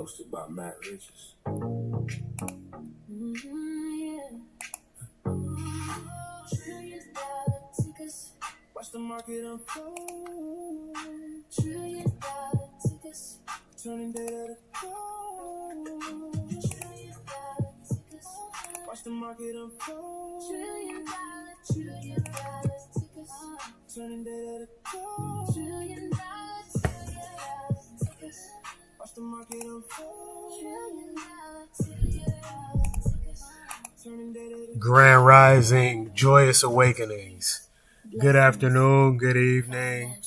Hosted by Matt Riches. Watch the market unfold. $1 trillion tickets. Turning data to gold. $1 trillion tickets. Watch the market unfold. $1 trillion tickets. Turning data to gold. $1 trillion tickets. Watch the market unfold. $1 trillion tickets. Turning data to Grand Rising, Joyous Awakenings. Good afternoon, good evening,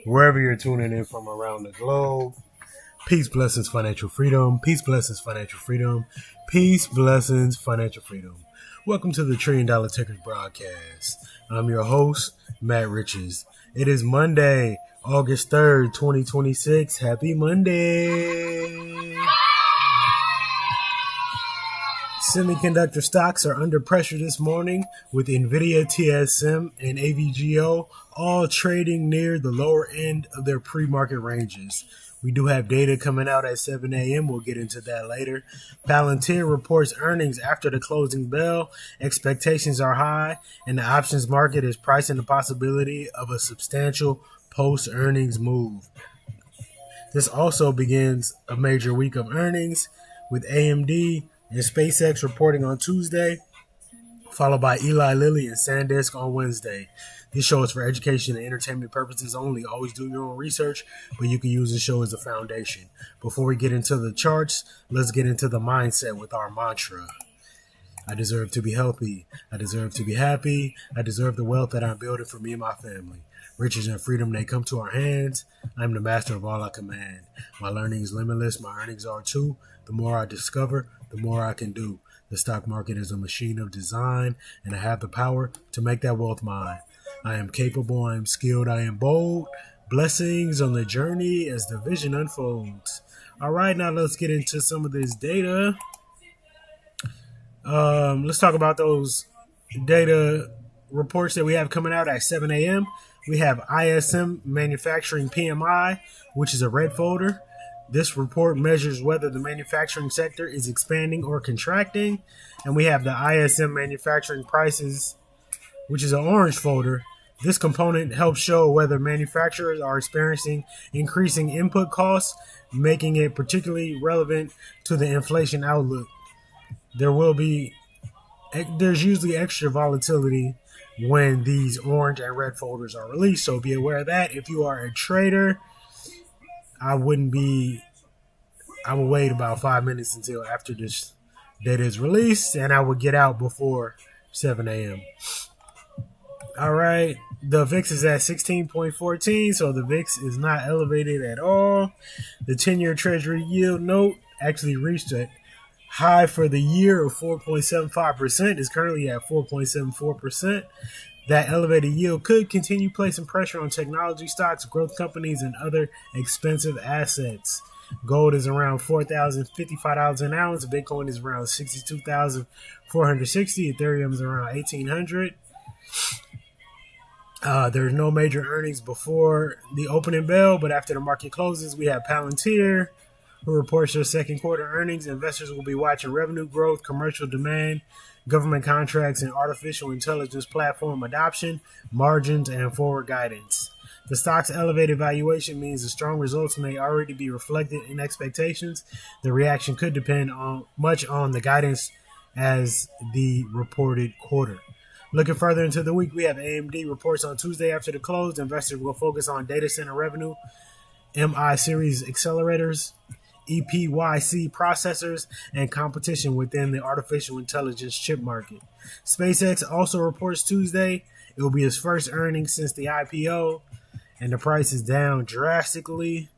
wherever you're tuning in from around the globe. Peace, blessings, financial freedom. Peace, blessings, financial freedom. Peace, blessings, financial freedom. Welcome to the $1 Trillion Tickers broadcast. I'm your host, Matt Riches. It is Monday, August 3rd, 2026. Happy Monday. Semiconductor stocks are under pressure this morning with NVIDIA, TSM, and AVGO all trading near the lower end of their pre-market ranges. We do have data coming out at 7 a.m. We'll get into that later. Palantir reports earnings after the closing bell. Expectations are high, and the options market is pricing the possibility of a substantial post-earnings move. This also begins a major week of earnings with AMD and SpaceX reporting on Tuesday, followed by Eli Lilly and SanDisk on Wednesday. This show is for education and entertainment purposes only. Always do your own research, but you can use the show as a foundation. Before we get into the charts, let's get into the mindset with our mantra. I deserve to be healthy. I deserve to be happy. I deserve the wealth that I'm building for me and my family. Riches and freedom, they come to our hands. I'm the master of all I command. My learning is limitless. My earnings are too. The more I discover, the more I can do. The stock market is a machine of design, and I have the power to make that wealth mine. I am capable, I am skilled, I am bold. Blessings on the journey as the vision unfolds. All right, now let's get into some of this data. Let's talk about those data reports that we have coming out at 7 a.m. We have ISM Manufacturing PMI, which is a red folder. This report measures whether the manufacturing sector is expanding or contracting. And we have the ISM Manufacturing Prices, which is an orange folder. This component helps show whether manufacturers are experiencing increasing input costs, making it particularly relevant to the inflation outlook. There's usually extra volatility when these orange and red folders are released, so be aware of that. If you are a trader, I would wait about 5 minutes until after this data is released, and I would get out before 7 a.m. All right, the VIX is at 16.14, so the VIX is not elevated at all. The 10-year Treasury yield note actually reached a high for the year of 4.75%. Is currently at 4.74%. That elevated yield could continue placing pressure on technology stocks, growth companies, and other expensive assets. Gold is around $4,055 an ounce. Bitcoin is around $62,460. Ethereum is around $1,800. There's no major earnings before the opening bell, but after the market closes, we have Palantir, who reports their second quarter earnings. Investors will be watching revenue growth, commercial demand, government contracts, and artificial intelligence platform adoption, margins, and forward guidance. The stock's elevated valuation means the strong results may already be reflected in expectations. The reaction could depend much on the guidance as the reported quarter. Looking further into the week, we have AMD reports on Tuesday after the close. Investors will focus on data center revenue, MI series accelerators, EPYC processors, and competition within the artificial intelligence chip market. SpaceX also reports Tuesday. It will be its first earnings since the IPO, and the price is down drastically.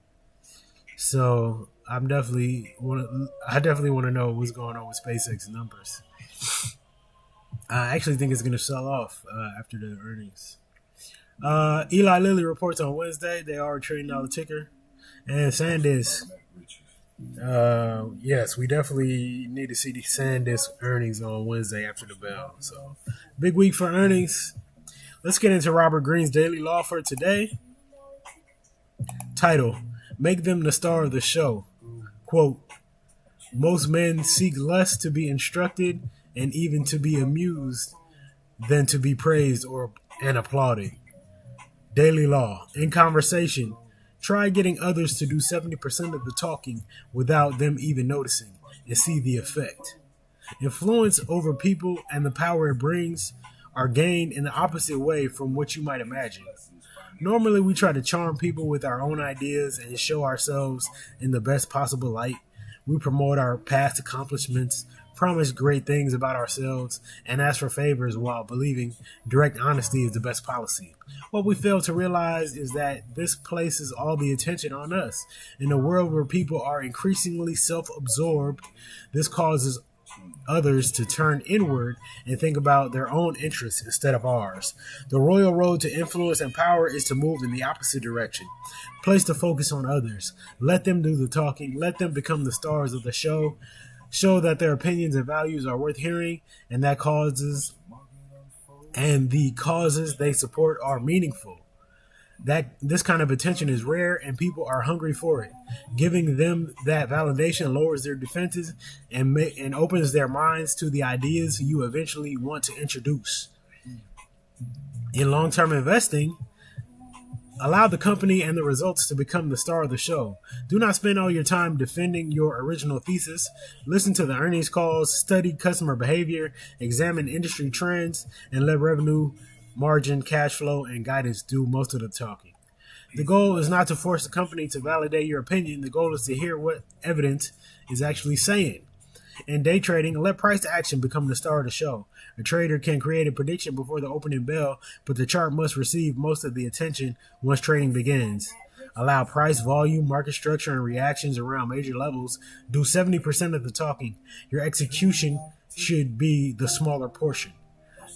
So I definitely want to know what's going on with SpaceX numbers. I actually think it's going to sell off after the earnings. Eli Lilly reports on Wednesday. They are a $1 trillion ticker. And SanDisk. Yes, we definitely need to see the SanDisk earnings on Wednesday after the bell. So, big week for earnings. Let's get into Robert Greene's Daily Law for today. Title: Make them the star of the show. Quote, Most men seek less to be instructed and even to be amused than to be praised or and applauded. Daily Law. In conversation, try getting others to do 70% of the talking without them even noticing and see the effect. Influence over people and the power it brings are gained in the opposite way from what you might imagine. Normally, we try to charm people with our own ideas and show ourselves in the best possible light. We promote our past accomplishments, promise great things about ourselves, and ask for favors while believing direct honesty is the best policy. What we fail to realize is that this places all the attention on us. In a world where people are increasingly self-absorbed, this causes others to turn inward and think about their own interests instead of ours. The royal road to influence and power is to move in the opposite direction. Place the focus on others. Let them do the talking. Let them become the stars of the show. Show that their opinions and values are worth hearing, and the causes they support are meaningful. That this kind of attention is rare and people are hungry for it. Giving them that validation lowers their defenses and opens their minds to the ideas you eventually want to introduce. In long-term investing, allow the company and the results to become the star of the show. Do not spend all your time defending your original thesis. Listen to the earnings calls, study customer behavior, examine industry trends, and let revenue, margin, cash flow, and guidance do most of the talking. The goal is not to force the company to validate your opinion. The goal is to hear what evidence is actually saying. In day trading, let price action become the star of the show. A trader can create a prediction before the opening bell, but the chart must receive most of the attention once trading begins. Allow price, volume, market structure, and reactions around major levels do 70% of the talking. Your execution should be the smaller portion.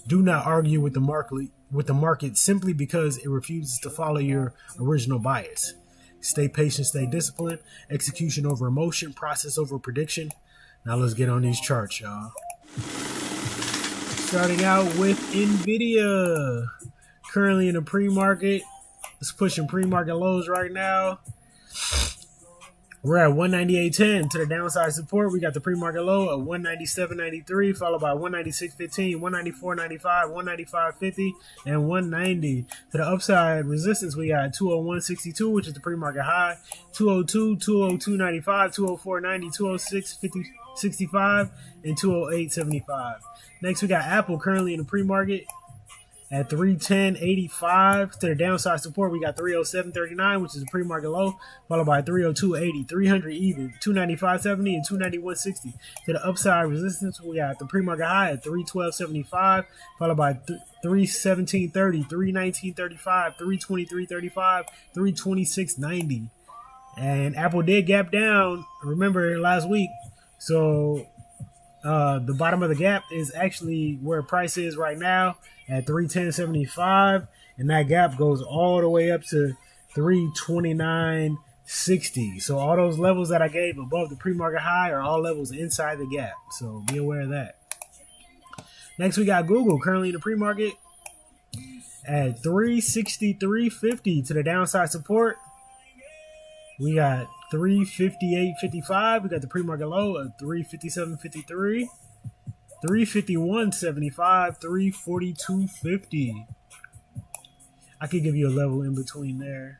Do not argue with the market simply because it refuses to follow your original bias. Stay patient, stay disciplined. Execution over emotion, process over prediction. Now let's get on these charts, y'all. Starting out with NVIDIA. Currently in the pre-market. It's pushing pre-market lows right now. We're at 198.10 to the downside support. We got the pre-market low of 197.93, followed by 196.15, 194.95, 195.50, and 190. To the upside resistance, we got 201.62, which is the pre-market high, 202, 202.95, 204.90, 206.65, and 208.75. Next, we got Apple currently in the pre-market at 310.85. To the downside support, we got 307.39, which is a pre-market low, followed by 302.80, 300 even, 295.70, and 291.60. To the upside resistance, we got the pre-market high at 312.75, followed by 317.30, 319.35, 323.35, 326.90. And Apple did gap down, remember, last week. So the bottom of the gap is actually where price is right now at 310.75, and that gap goes all the way up to 329.60. So all those levels that I gave above the pre-market high are all levels inside the gap. So be aware of that. Next, we got Google currently in the pre-market at 363.50 to the downside support. We got 358.55. We got the pre-market low of 357.53. 351.75, 342.50. I could give you a level in between there.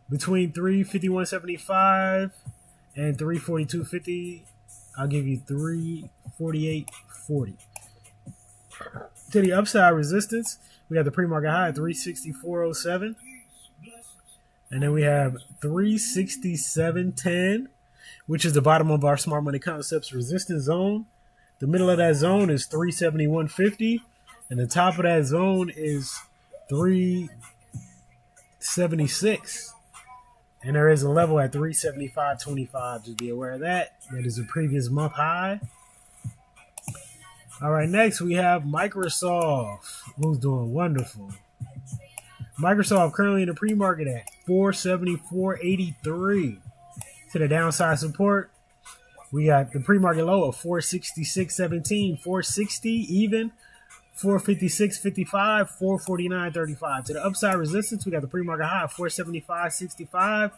Between 351.75 and 342.50, I'll give you 348.40. To the upside resistance, we got the pre-market high at 364.07. And then we have 367.10, which is the bottom of our Smart Money Concepts resistance zone. The middle of that zone is 371.50, and the top of that zone is 376. And there is a level at 375.25. Just be aware of that. That is a previous month high. All right, next we have Microsoft, who's doing wonderful. Microsoft currently in the pre-market at 474.83. To the downside support, we got the pre-market low of 466.17, 460 even, 456.55, 449.35. To the upside resistance, we got the pre-market high of 475.65.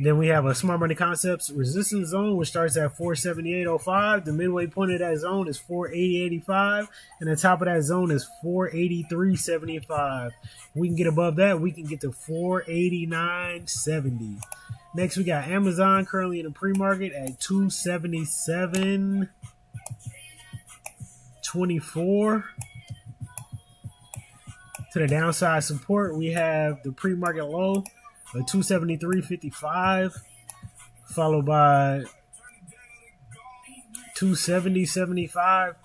Then we have a Smart Money Concepts resistance zone, which starts at 478.05. The midway point of that zone is 480.85, and the top of that zone is 483.75. We can get above that. We can get to 489.70. Next, we got Amazon currently in the pre-market at 277.24. To the downside support, we have the pre-market low of 273.55, followed by 270.75,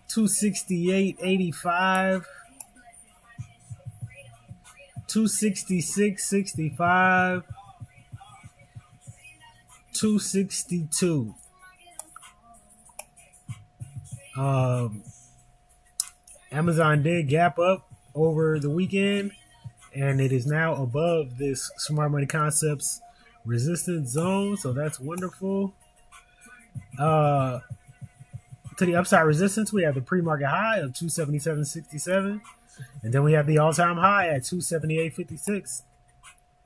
268.85, 266.65, 262. Amazon did gap up over the weekend, and it is now above this Smart Money Concepts resistance zone, so that's wonderful. To the upside resistance, we have the pre-market high of 277.67, and then we have the all-time high at 278.56.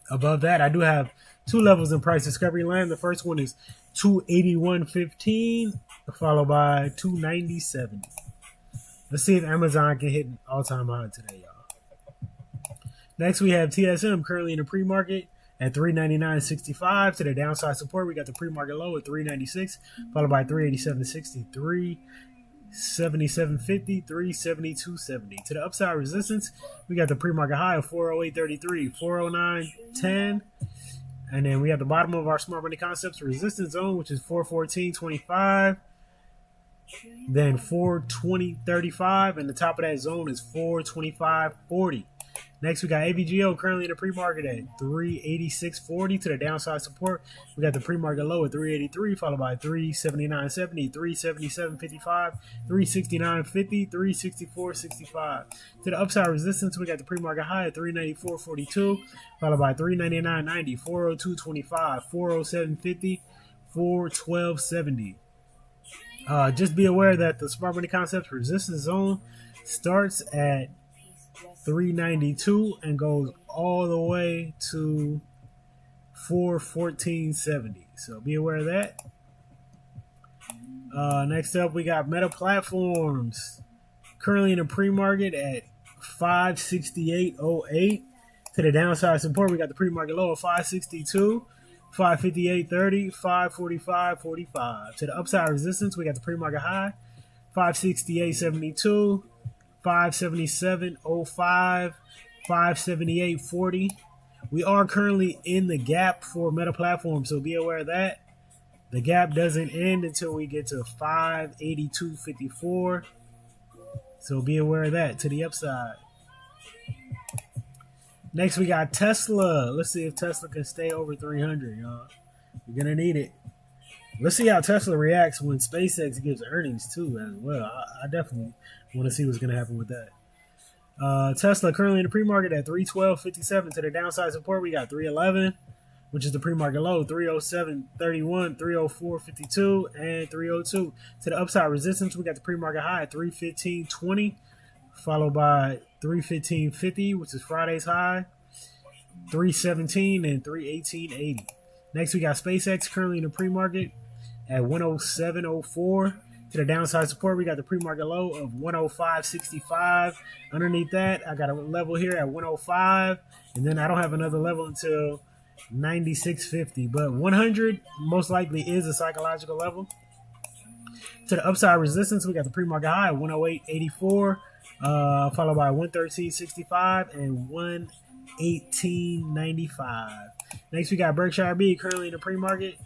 Above that, I do have two levels in price discovery land. The first one is 281.15, followed by 290.70. Let's see if Amazon can hit an all-time high today, y'all. Next, we have TSM currently in the pre-market at 399.65. To the downside support, we got the pre-market low at 396, followed by 387.63, 77.50, 372.70. To the upside resistance, we got the pre-market high of 408.33, 409.10. And then we have the bottom of our Smart Money Concepts resistance zone, which is 414.25. Then 420.35, and the top of that zone is 425.40. Next, we got AVGO currently in the pre-market at 386.40. To the downside support, we got the pre-market low at 383, followed by 379.70, 377.55, 369.50, 364.65. To the upside resistance, we got the pre-market high at 394.42, followed by 399.90, 402.25, 407.50, 412.70. Just be aware that the Smart Money Concepts resistance zone starts at 392 and goes all the way to 414.70. So be aware of that. Next up, we got Meta Platforms currently in the pre-market at 568.08. To the downside support, we got the pre-market low of 562. 558.30, 545.45. To the upside resistance, we got the pre-market high, 568.72, 577.05, 578.40. We are currently in the gap for Meta Platform, so be aware of that. The gap doesn't end until we get to 582.54. So be aware of that to the upside. Next, we got Tesla. Let's see if Tesla can stay over 300, y'all. We're going to need it. Let's see how Tesla reacts when SpaceX gives earnings, too, as well. I definitely want to see what's going to happen with that. Tesla currently in the pre-market at 312.57. To the downside support, we got 311, which is the pre-market low, 307.31, 304.52, and 302. To the upside resistance, we got the pre-market high at 315.20, followed by 315.50, which is Friday's high, 317, and 318.80. Next, we got SpaceX currently in the pre-market at 107.04. To the downside support, we got the pre-market low of 105.65. Underneath that, I got a level here at 105, and then I don't have another level until 96.50. But 100 most likely is a psychological level. To the upside resistance, we got the pre-market high at 108.84, followed by 113.65 and 118.95. Next, we got Berkshire B currently in the pre-market.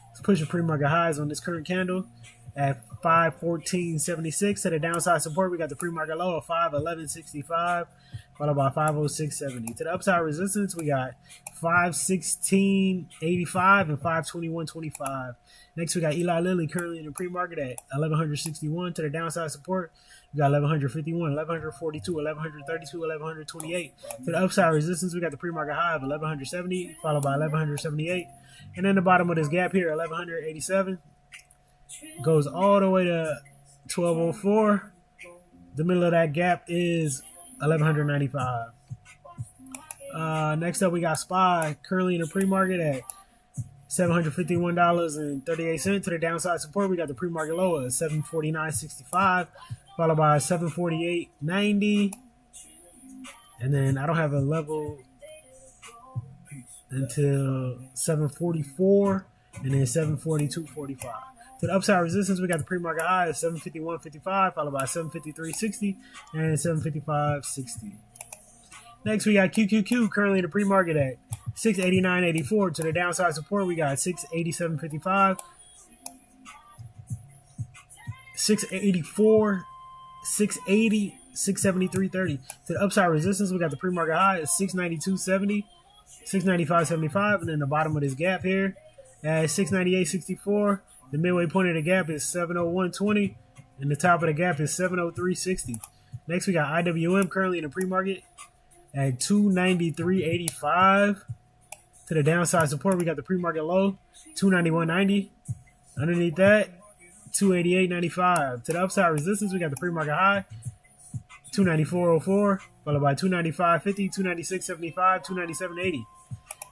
It's pushing pre-market highs on this current candle at 514.76. To the downside support, we got the pre-market low of 511.65, followed by 506.70. To the upside resistance, we got 516.85 and 521.25. Next, we got Eli Lilly currently in the pre-market at 1161. To the downside support, we got 1151, 1142, 1132, 1128. To the upside resistance, we got the pre-market high of 1170, followed by 1178. And then the bottom of this gap here, 1187, goes all the way to 1204. The middle of that gap is 1195. Next up, we got SPY currently in the pre-market at $751.38. To the downside support, we got the pre-market low of $749.65, followed by $748.90. And then I don't have a level until $744 and then $742.45. To the upside resistance, we got the pre-market high of $751.55, followed by $753.60 and $755.60. Next, we got QQQ, currently in the pre-market at $689.84. To the downside support, we got $687.55, $684, $680, $673.30. To the upside resistance, we got the pre-market high at $692.70, $695.75, and then the bottom of this gap here at $698.64. The midway point of the gap is $701.20, and the top of the gap is $703.60. Next, we got IWM currently in the pre-market at $293.85. To the downside support, we got the pre-market low, $291.90. Underneath that, $288.95. To the upside resistance, we got the pre-market high, $294.04, followed by $295.50, $296.75, $297.80.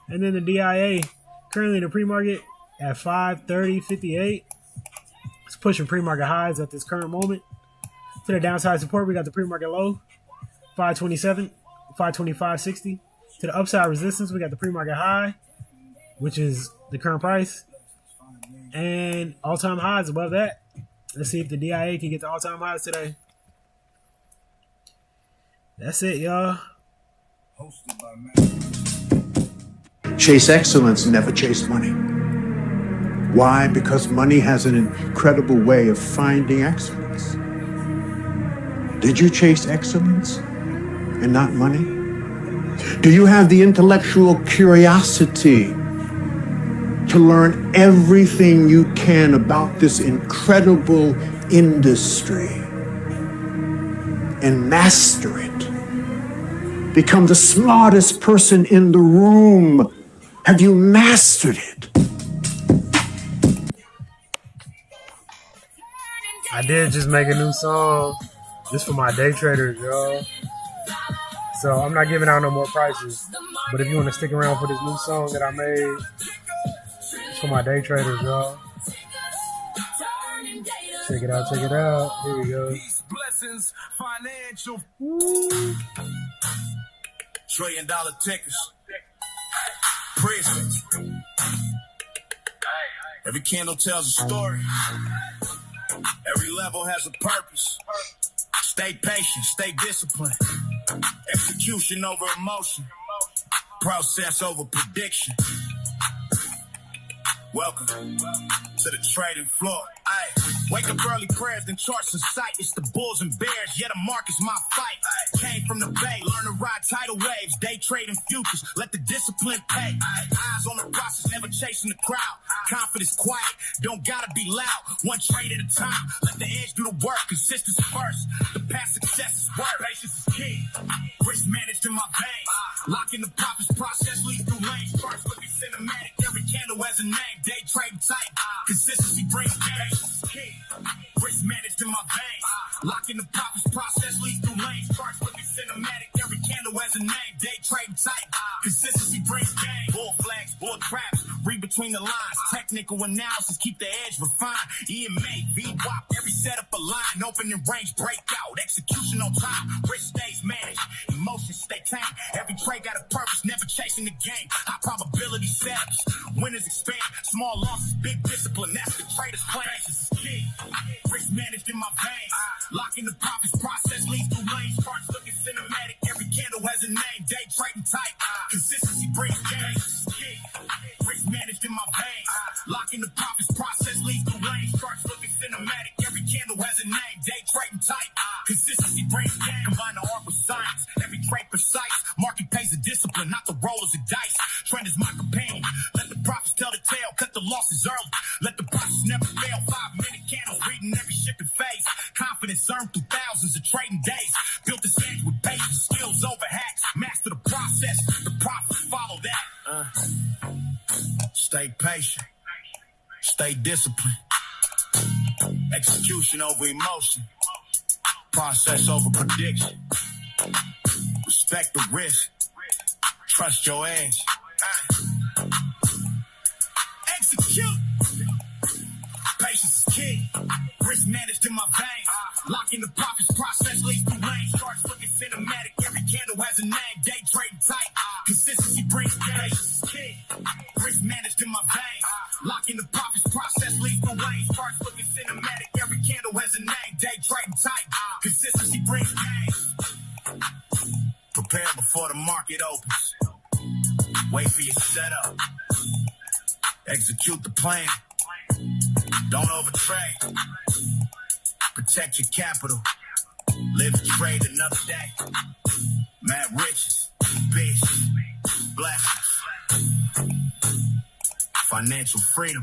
And then the DIA currently in the pre-market at $530.58. It's pushing pre-market highs at this current moment. To the downside support, we got the pre-market low, $527, $525.60. To the upside resistance, we got the pre-market high, which is the current price, and all-time highs above that. Let's see if the DIA can get the all-time highs today. That's it, y'all. Chase excellence, never chase money. Why? Because money has an incredible way of finding excellence. Did you chase excellence and not money? Do you have the intellectual curiosity to learn everything you can about this incredible industry and master it? Become the smartest person in the room. Have you mastered it? I did just make a new song just for my day traders, y'all. So I'm not giving out no more prices. But if you want to stick around for this new song that I made, it's for my day traders, y'all. Check it out, check it out. Here we go. Blessings, financial. $1 trillion tickers. Prison. Every candle tells a story. Every level has a purpose. Stay patient, stay disciplined. Execution over emotion. Process over prediction. Welcome to the trading floor. Aye. Wake up early, prayers and charts in sight. It's the bulls and bears, yeah, the market's my fight. Came from the bay, learn to ride tidal waves. Day trading futures, let the discipline pay. Eyes on the process, never chasing the crowd. Confidence quiet, don't gotta be loud. One trade at a time, let the edge do the work. Consistency first, the past success is work. Patience is key, risk managed in my veins. Locking the profits, process leads through lanes. First looking cinematic, every candle has a name. Day trading tight, consistency brings gains. Key, risk managed in my veins. Locking the profits, process leads through lanes. First looking cinematic, every candle has a name. Day trading tight, consistency brings gains. Bull flags, bull traps, read between the lines. Technical analysis, keep the edge refined. EMA, VWAP, every setup a line. Opening range, breakout, execution on time. Risk stays managed, emotions stay tamed. Every trade got a purpose, never chasing the game. High probability setups, winners expand. Small losses, big discipline, that's the trader's plan. This is key, risk managed in my veins. Locking the profits, process leads through lanes. Charts looking cinematic, every candle has a name. Day trading tight, consistency brings gains. This is key, risk managed in my veins. Locking the profits, process leads through lanes. Charts looking cinematic, every candle has a name. Day trading tight, consistency brings gains. Combine the art with science, every trade precise. Market pays the discipline, not the rollers of dice. Trend is my companion, let the profits tell the tale. Cut the losses early, let the process never fail. 5-minute candles, reading every shipping phase. Confidence earned through thousands of trading days. Built this edge with patience, skills over hacks. Master the process, the profits follow that. Stay patient, stay disciplined. Execution over emotion. Process over prediction. Respect the risk. Trust your edge. Locking the profits, process leads through lanes. Charts looking cinematic, every candle has a name. Day trading tight, consistency brings gains. Risk managed in my veins. Locking the profits, process leads through lanes. Charts looking cinematic, every candle has a name. Day trading tight, consistency brings gains. Prepare before the market opens. Wait for your setup. Execute the plan. Don't overtrade. Protect your capital. Live to trade another day. Mad riches, peace, blessings, financial freedom.